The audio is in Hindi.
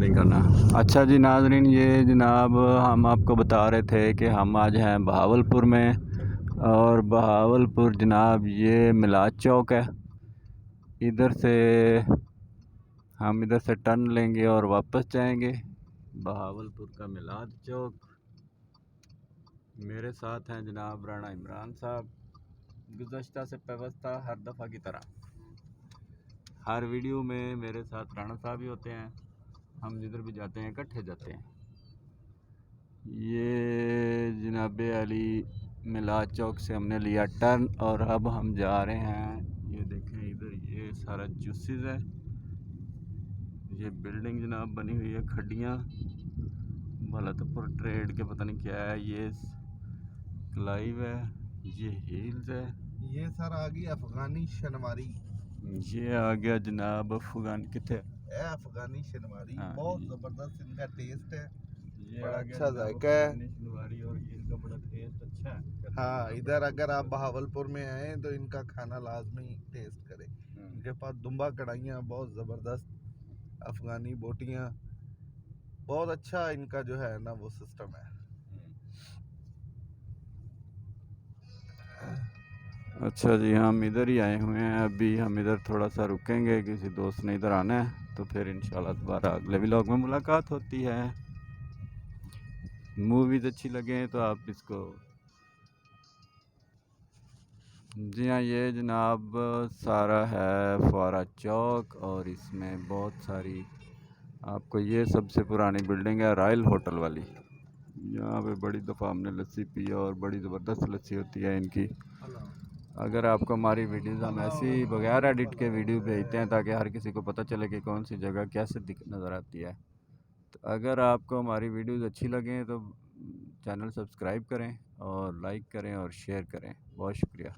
नहीं करना। अच्छा जी नाज़रीन, ये जनाब हम आपको बता रहे थे कि हम आज हैं बहावलपुर में, और बहावलपुर जनाब ये मिलाद चौक है। इधर से हम इधर से टर्न लेंगे और वापस जाएंगे बहावलपुर का मिलाद चौक। मेरे साथ हैं जनाब राणा इमरान साहब। गुज़श्ता से पेवस्ता हर दफ़ा की तरह हर वीडियो में मेरे साथ राणा साहब ही होते हैं। हम जिधर भी जाते हैं इकट्ठे जाते हैं। ये जनाब अली मिलाद चौक से हमने लिया टर्न और अब हम जा रहे हैं। ये देखें इधर ये सारा जूसेस है। ये बिल्डिंग जनाब बनी हुई है, खड्डियाँ भलतपुर ट्रेड के पता नहीं क्या है। ये क्लाइव है, ये हील्स है। ये सर आ गई अफगानी शनवारी। ये आ गया जनाब अफगान किथे अफगानी शनवारी। हाँ, बहुत जबरदस्त इनका टेस्ट है, ये बड़ा आ गया अच्छा जायका है। शनवारी और ये इनका बड़ा टेस्ट अच्छा है। हाँ, इधर अगर आप बहावलपुर में आए तो इनका खाना लाजमी टेस्ट करें। इनके पास दुम्बा कढ़ाइयाँ बहुत ज़बरदस्त, अफगानी बोटियाँ, बहुत अच्छा इनका जो है ना वो सिस्टम है। अच्छा जी, हम इधर ही आए हुए हैं। अभी हम इधर थोड़ा सा रुकेंगे, किसी दोस्त ने इधर आना है, तो फिर इंशाल्लाह दोबारा अगले व्लॉग में मुलाकात होती है। मूवीज़ अच्छी लगे तो आप इसको। जी हाँ, ये जनाब सारा है फुआरा चौक, और इसमें बहुत सारी आपको ये सबसे पुरानी बिल्डिंग है रॉयल होटल वाली। यहाँ पे बड़ी दफ़ा हमने लस्सी पी और बड़ी ज़बरदस्त लस्सी होती है इनकी। अगर आपको हमारी वीडियोज़ हम ऐसी बगैर एडिट के वीडियो भेजते हैं ताकि हर किसी को पता चले कि कौन सी जगह कैसे नज़र आती है। तो अगर आपको हमारी वीडियोज़ अच्छी लगें तो चैनल सब्सक्राइब करें और लाइक करें और शेयर करें। बहुत शुक्रिया।